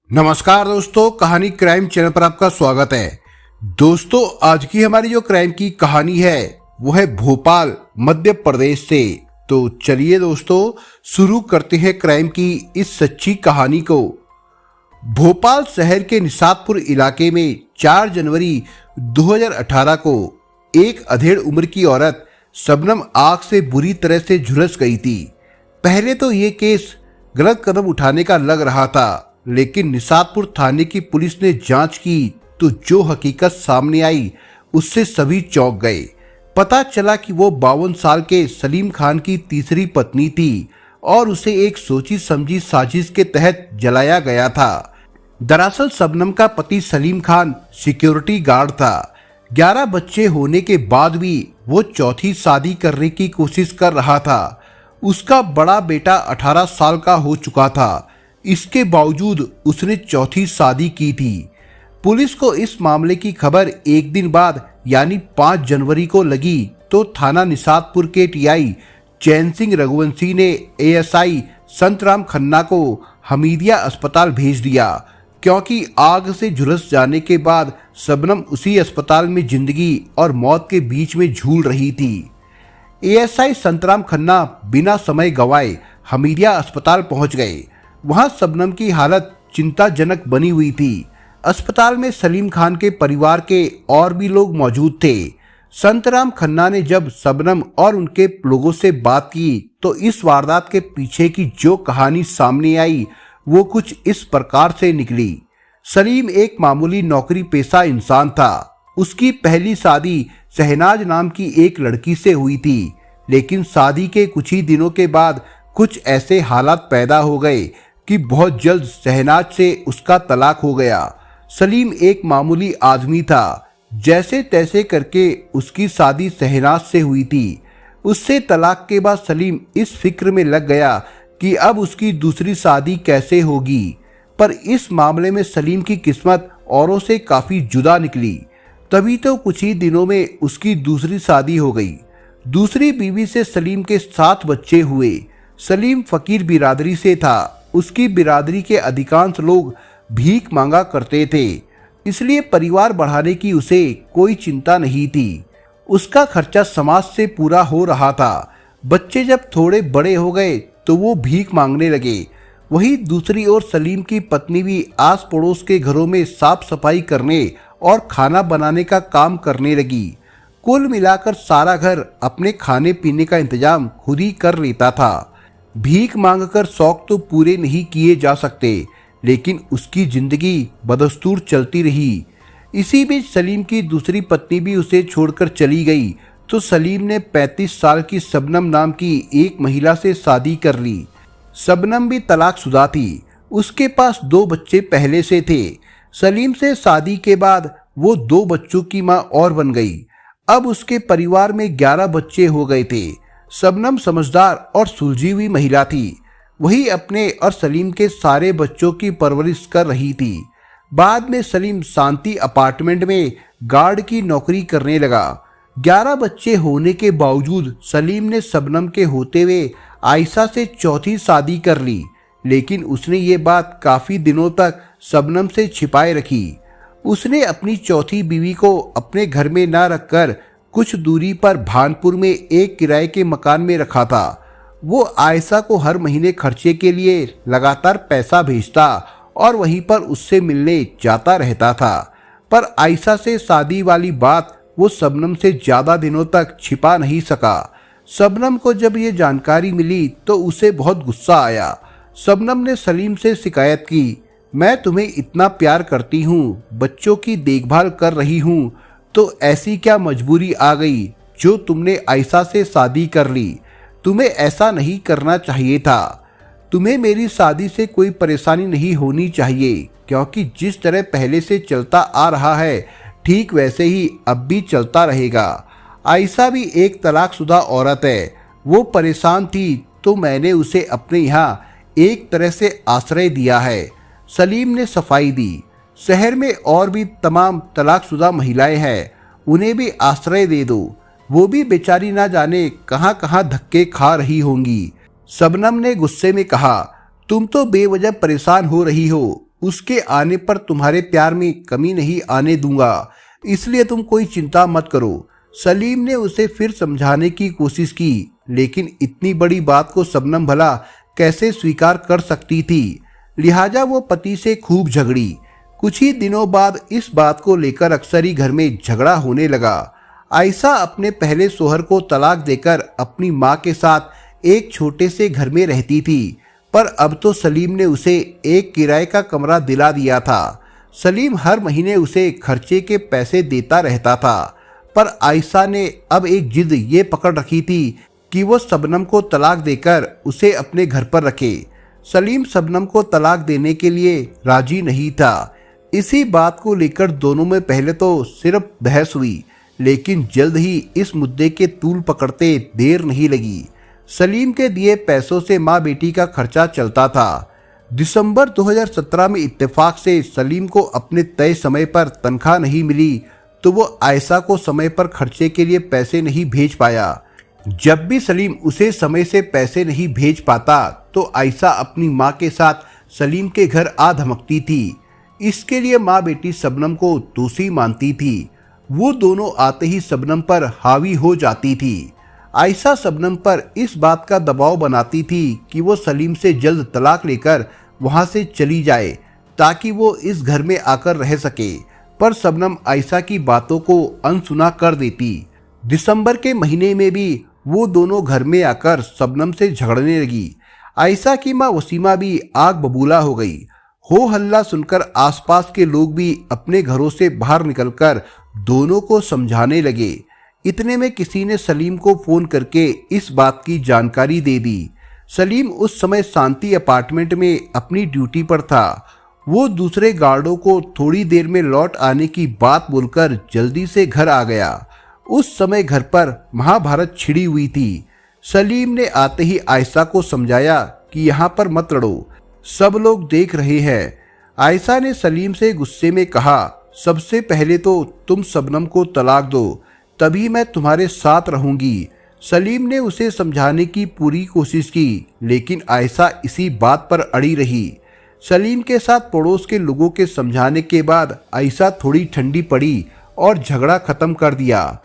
नमस्कार दोस्तों, कहानी क्राइम चैनल पर आपका स्वागत है। दोस्तों, आज की हमारी जो क्राइम की कहानी है वो है भोपाल मध्य प्रदेश से। तो चलिए दोस्तों, शुरू करते हैं क्राइम की इस सच्ची कहानी को। भोपाल शहर के निशातपुर इलाके में 4 जनवरी 2018 को एक अधेड़ उम्र की औरत शबनम आग से बुरी तरह से झुलस गई थी। पहले तो ये केस गलत कदम उठाने का लग रहा था, लेकिन निशातपुर थाने की पुलिस ने जांच की तो जो हकीकत सामने आई उससे सभी चौंक गए। पता चला कि वो 52 साल के सलीम खान की तीसरी पत्नी थी और उसे एक सोची समझी साजिश के तहत जलाया गया था। दरअसल शबनम का पति सलीम खान सिक्योरिटी गार्ड था। 11 बच्चे होने के बाद भी वो चौथी शादी करने की कोशिश कर रहा था। उसका बड़ा बेटा 18 साल का हो चुका था। इसके बावजूद उसने चौथी शादी की थी। पुलिस को इस मामले की खबर एक दिन बाद यानी 5 जनवरी को लगी तो थाना निशातपुर के टीआई चैन सिंह रघुवंशी ने एएसआई संतराम खन्ना को हमीदिया अस्पताल भेज दिया, क्योंकि आग से झुलस जाने के बाद शबनम उसी अस्पताल में जिंदगी और मौत के बीच में झूल रही थी। एएसआई संतराम खन्ना बिना समय गंवाए हमीदिया अस्पताल पहुंच गए। वहां शबनम की हालत चिंताजनक बनी हुई थी। अस्पताल में सलीम खान के परिवार के और भी लोग मौजूद थे। संतराम खन्ना ने जब शबनम और उनके लोगों से बात की तो इस वारदात के पीछे की जो कहानी सामने आई वो कुछ इस प्रकार से निकली। सलीम एक मामूली नौकरी पेशा इंसान था। उसकी पहली शादी शहनाज नाम की एक लड़की से हुई थी, लेकिन शादी के कुछ ही दिनों के बाद कुछ ऐसे हालात पैदा हो गए कि बहुत जल्द शहनाज से उसका तलाक हो गया। सलीम एक मामूली आदमी था। जैसे तैसे करके उसकी शादी शहनाज से हुई थी। उससे तलाक के बाद सलीम इस फिक्र में लग गया कि अब उसकी दूसरी शादी कैसे होगी। पर इस मामले में सलीम की किस्मत औरों से काफ़ी जुदा निकली। तभी तो कुछ ही दिनों में उसकी दूसरी शादी हो गई। दूसरी बीवी से सलीम के 7 बच्चे हुए। सलीम फकीर बिरादरी से था। उसकी बिरादरी के अधिकांश लोग भीख मांगा करते थे, इसलिए परिवार बढ़ाने की उसे कोई चिंता नहीं थी। उसका खर्चा समाज से पूरा हो रहा था। बच्चे जब थोड़े बड़े हो गए तो वो भीख मांगने लगे। वहीं दूसरी ओर सलीम की पत्नी भी आस पड़ोस के घरों में साफ सफाई करने और खाना बनाने का काम करने लगी। कुल मिलाकर सारा घर अपने खाने पीने का इंतजाम खुद ही कर लेता था। भीख मांगकर शौक तो पूरे नहीं किए जा सकते, लेकिन उसकी जिंदगी बदस्तूर चलती रही। इसी बीच सलीम की दूसरी पत्नी भी उसे छोड़कर चली गई तो सलीम ने 35 साल की शबनम नाम की एक महिला से शादी कर ली। शबनम भी तलाकशुदा थी। उसके पास 2 बच्चे पहले से थे। सलीम से शादी के बाद वो 2 बच्चों की मां और बन गई। अब उसके परिवार में 11 बच्चे हो गए थे। शबनम समझदार और सुलझी हुई महिला थी। वही अपने और सलीम के सारे बच्चों की परवरिश कर रही थी। बाद में सलीम शांति अपार्टमेंट में गार्ड की नौकरी करने लगा। 11 बच्चे होने के बावजूद सलीम ने शबनम के होते हुए आयशा से चौथी शादी कर ली, लेकिन उसने ये बात काफ़ी दिनों तक शबनम से छिपाए रखी। उसने अपनी चौथी बीवी को अपने घर में न रखकर कुछ दूरी पर भानपुर में एक किराए के मकान में रखा था। वो आयशा को हर महीने खर्चे के लिए लगातार पैसा भेजता और वहीं पर उससे मिलने जाता रहता था। पर आयशा से शादी वाली बात वो शबनम से ज़्यादा दिनों तक छिपा नहीं सका। शबनम को जब ये जानकारी मिली तो उसे बहुत गुस्सा आया। शबनम ने सलीम से शिकायत की, मैं तुम्हें इतना प्यार करती हूँ, बच्चों की देखभाल कर रही हूँ, तो ऐसी क्या मजबूरी आ गई जो तुमने आयशा से शादी कर ली? तुम्हें ऐसा नहीं करना चाहिए था। तुम्हें मेरी शादी से कोई परेशानी नहीं होनी चाहिए, क्योंकि जिस तरह पहले से चलता आ रहा है ठीक वैसे ही अब भी चलता रहेगा। आयशा भी एक तलाकशुदा औरत है। वो परेशान थी तो मैंने उसे अपने यहाँ एक तरह से आश्रय दिया है। सलीम ने सफाई दी। शहर में और भी तमाम तलाकशुदा महिलाएं हैं, उन्हें भी आश्रय दे दो। वो भी बेचारी ना जाने कहां कहां धक्के खा रही होंगी। शबनम ने गुस्से में कहा, तुम तो बेवजह परेशान हो रही हो। उसके आने पर तुम्हारे प्यार में कमी नहीं आने दूंगा, इसलिए तुम कोई चिंता मत करो। सलीम ने उसे फिर समझाने की कोशिश की, लेकिन इतनी बड़ी बात को शबनम भला कैसे स्वीकार कर सकती थी। लिहाजा वो पति से खूब झगड़ी। कुछ ही दिनों बाद इस बात को लेकर अक्सर ही घर में झगड़ा होने लगा। आयशा अपने पहले शोहर को तलाक देकर अपनी माँ के साथ एक छोटे से घर में रहती थी, पर अब तो सलीम ने उसे एक किराए का कमरा दिला दिया था। सलीम हर महीने उसे खर्चे के पैसे देता रहता था, पर आयशा ने अब एक जिद ये पकड़ रखी थी कि वो शबनम को तलाक देकर उसे अपने घर पर रखे। सलीम शबनम को तलाक देने के लिए राजी नहीं था। इसी बात को लेकर दोनों में पहले तो सिर्फ बहस हुई, लेकिन जल्द ही इस मुद्दे के तूल पकड़ते देर नहीं लगी। सलीम के दिए पैसों से माँ बेटी का खर्चा चलता था। दिसंबर 2017 में इत्तेफाक से सलीम को अपने तय समय पर तनख्वाह नहीं मिली, तो वो आयशा को समय पर खर्चे के लिए पैसे नहीं भेज पाया। जब भी सलीम उसे समय से पैसे नहीं भेज पाता, तो आयशा अपनी माँ के साथ सलीम के घर आ धमकती थी। इसके लिए माँ बेटी शबनम को दोषी मानती थी। वो दोनों आते ही शबनम पर हावी हो जाती थी। आयशा शबनम पर इस बात का दबाव बनाती थी कि वो सलीम से जल्द तलाक लेकर वहां से चली जाए, ताकि वो इस घर में आकर रह सके, पर शबनम आयशा की बातों को अनसुना कर देती। दिसंबर के महीने में भी वो दोनों घर में आकर शबनम से झगड़ने लगी। आयशा की माँ वसीमा भी आग बबूला हो गई। हो हल्ला सुनकर आसपास के लोग भी अपने घरों से बाहर निकलकर दोनों को समझाने लगे। इतने में किसी ने सलीम को फोन करके इस बात की जानकारी दे दी। सलीम उस समय शांति अपार्टमेंट में अपनी ड्यूटी पर था। वो दूसरे गार्डों को थोड़ी देर में लौट आने की बात बोलकर जल्दी से घर आ गया। उस समय घर पर महाभारत छिड़ी हुई थी। सलीम ने आते ही आयशा को समझाया कि यहाँ पर मत लड़ो, सब लोग देख रहे हैं। आयशा ने सलीम से गुस्से में कहा, सबसे पहले तो तुम शबनम को तलाक दो, तभी मैं तुम्हारे साथ रहूंगी। सलीम ने उसे समझाने की पूरी कोशिश की, लेकिन आयशा इसी बात पर अड़ी रही। सलीम के साथ पड़ोस के लोगों के समझाने के बाद आयशा थोड़ी ठंडी पड़ी और झगड़ा खत्म कर दिया।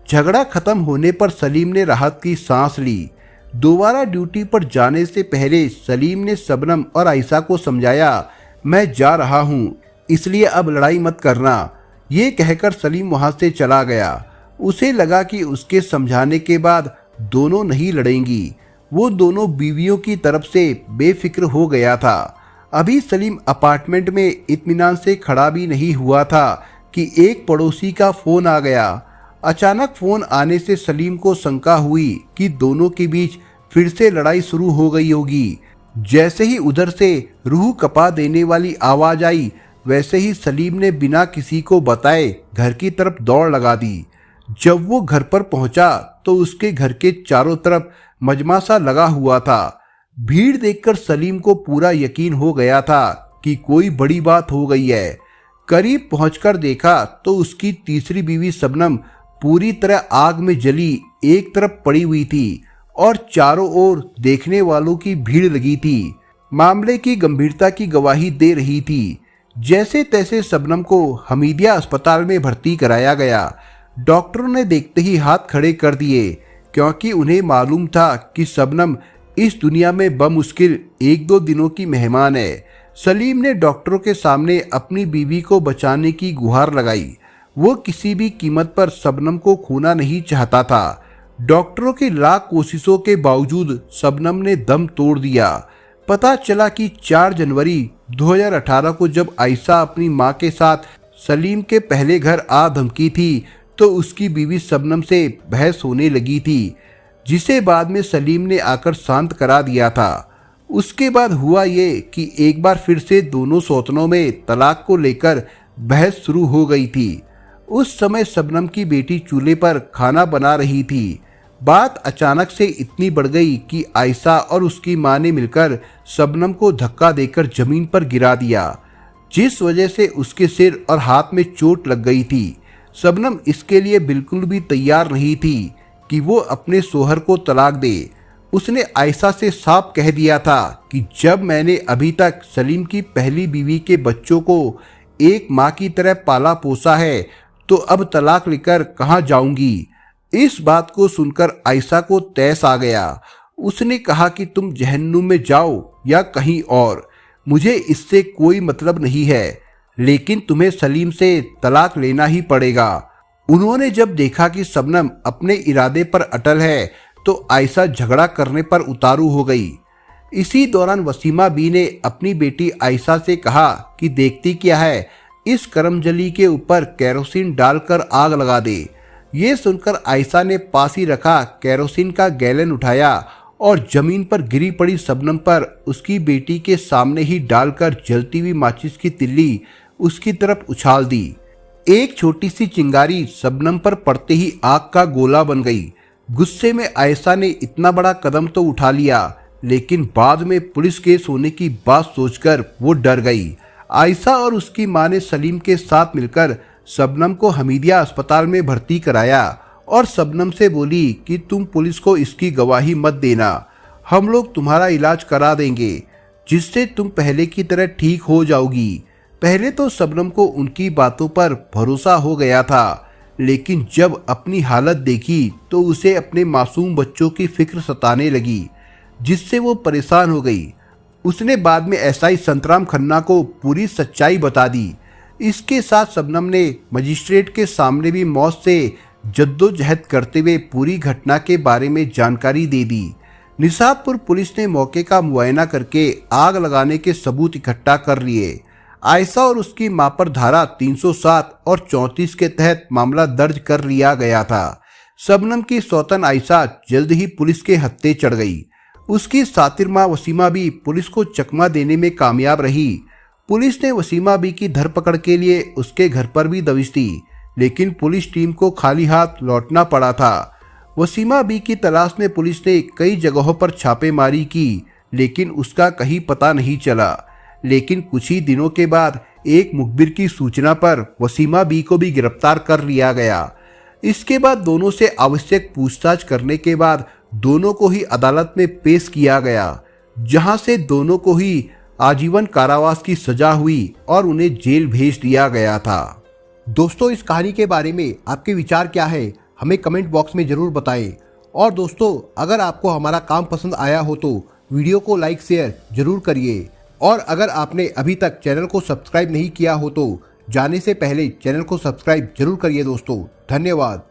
झगड़ा खत्म होने पर सलीम ने राहत की सांस ली। दोबारा ड्यूटी पर जाने से पहले सलीम ने शबनम और आयशा को समझाया, मैं जा रहा हूँ, इसलिए अब लड़ाई मत करना। ये कहकर सलीम वहां से चला गया। उसे लगा कि उसके समझाने के बाद दोनों नहीं लड़ेंगी। वो दोनों बीवियों की तरफ से बेफिक्र हो गया था। अभी सलीम अपार्टमेंट में इत्मीनान से खड़ा भी नहीं हुआ था कि एक पड़ोसी का फोन आ गया। अचानक फोन आने से सलीम को शंका हुई कि दोनों के बीच फिर से लड़ाई शुरू हो गई होगी। जैसे ही उधर से रूह कपा देने वाली आवाज आई, वैसे ही सलीम ने बिना किसी को बताए घर की तरफ दौड़ लगा दी। जब वो घर पर पहुंचा तो उसके घर के चारों तरफ मजमा सा लगा हुआ था। भीड़ देखकर सलीम को पूरा यकीन हो गया था कि कोई बड़ी बात हो गई है। करीब पहुंचकर देखा तो उसकी तीसरी बीवी शबनम पूरी तरह आग में जली एक तरफ पड़ी हुई थी और चारों ओर देखने वालों की भीड़ लगी थी। मामले की गंभीरता की गवाही दे रही थी। जैसे तैसे शबनम को हमीदिया अस्पताल में भर्ती कराया गया। डॉक्टरों ने देखते ही हाथ खड़े कर दिए, क्योंकि उन्हें मालूम था कि शबनम इस दुनिया में बमुश्किल 1-2 दिनों की मेहमान है। सलीम ने डॉक्टरों के सामने अपनी बीवी को बचाने की गुहार लगाई। वो किसी भी कीमत पर शबनम को खोना नहीं चाहता था। डॉक्टरों की लाख कोशिशों के बावजूद शबनम ने दम तोड़ दिया। पता चला कि 4 जनवरी 2018 को जब आयशा अपनी मां के साथ सलीम के पहले घर आ धमकी थी, तो उसकी बीवी शबनम से बहस होने लगी थी, जिसे बाद में सलीम ने आकर शांत करा दिया था। उसके बाद हुआ ये कि एक बार फिर से दोनों सौतनों में तलाक को लेकर बहस शुरू हो गई थी। उस समय शबनम की बेटी चूल्हे पर खाना बना रही थी। बात अचानक से इतनी बढ़ गई कि आयशा और उसकी मां ने मिलकर शबनम को धक्का देकर जमीन पर गिरा दिया, जिस वजह से उसके सिर और हाथ में चोट लग गई थी। शबनम इसके लिए बिल्कुल भी तैयार नहीं थी कि वो अपने शोहर को तलाक दे। उसने आयशा से साफ कह दिया था कि जब मैंने अभी तक सलीम की पहली बीवी के बच्चों को एक माँ की तरह पाला पोसा है तो अब तलाक लेकर कहाँ जाऊंगी। इस बात को सुनकर आयशा को तैस आ गया। उसने कहा कि तुम जहन्नुम में जाओ या कहीं और, मुझे इससे कोई मतलब नहीं है, लेकिन तुम्हें सलीम से तलाक लेना ही पड़ेगा। उन्होंने जब देखा कि शबनम अपने इरादे पर अटल है तो आयशा झगड़ा करने पर उतारू हो गई। इसी दौरान वसीमा बी ने अपनी बेटी आयशा से कहा कि देखती क्या है, इस करमजली के ऊपर केरोसिन डालकर आग लगा दे। ये सुनकर आयशा ने पास ही रखा केरोसिन का गैलन उठाया और जमीन पर गिरी पड़ी शबनम पर उसकी बेटी के सामने ही डालकर जलती हुई माचिस की तिल्ली उसकी तरफ उछाल दी। एक छोटी सी चिंगारी शबनम पर पड़ते ही आग का गोला बन गई। गुस्से में आयशा ने इतना बड़ा कदम तो उठा लिया, लेकिन बाद में पुलिस केस होने की बात सोचकर वो डर गई। आयशा और उसकी मां ने सलीम के साथ मिलकर शबनम को हमीदिया अस्पताल में भर्ती कराया और शबनम से बोली कि तुम पुलिस को इसकी गवाही मत देना, हम लोग तुम्हारा इलाज करा देंगे जिससे तुम पहले की तरह ठीक हो जाओगी। पहले तो शबनम को उनकी बातों पर भरोसा हो गया था, लेकिन जब अपनी हालत देखी तो उसे अपने मासूम बच्चों की फिक्र सताने लगी, जिससे वो परेशान हो गई। उसने बाद में एसआई संतराम खन्ना को पूरी सच्चाई बता दी। इसके साथ शबनम ने मजिस्ट्रेट के सामने भी मौत से जद्दोजहद करते हुए पूरी घटना के बारे में जानकारी दे दी। निशातपुर पुलिस ने मौके का मुआयना करके आग लगाने के सबूत इकट्ठा कर लिए। आयशा और उसकी मां पर धारा 307 और 34 के तहत मामला दर्ज कर लिया गया था। शबनम की सौतन आयशा जल्द ही पुलिस के हत्थे चढ़ गई। उसकी सातिर मां वसीमा भी पुलिस को चकमा देने में कामयाब रही। पुलिस ने वसीमा बी की धरपकड़ के लिए उसके घर पर भी दबिश दी, लेकिन पुलिस टीम को खाली हाथ लौटना पड़ा था। वसीमा बी की तलाश में पुलिस ने कई जगहों पर छापेमारी की, लेकिन उसका कहीं पता नहीं चला। लेकिन कुछ ही दिनों के बाद एक मुखबिर की सूचना पर वसीमा बी को भी गिरफ्तार कर लिया गया। इसके बाद दोनों से आवश्यक पूछताछ करने के बाद दोनों को ही अदालत में पेश किया गया, जहां से दोनों को ही आजीवन कारावास की सजा हुई और उन्हें जेल भेज दिया गया था। दोस्तों, इस कहानी के बारे में आपके विचार क्या है, हमें कमेंट बॉक्स में जरूर बताएं। और दोस्तों, अगर आपको हमारा काम पसंद आया हो तो वीडियो को लाइक शेयर जरूर करिए। और अगर आपने अभी तक चैनल को सब्सक्राइब नहीं किया हो तो जाने से पहले चैनल को सब्सक्राइब जरूर करिए दोस्तों। धन्यवाद।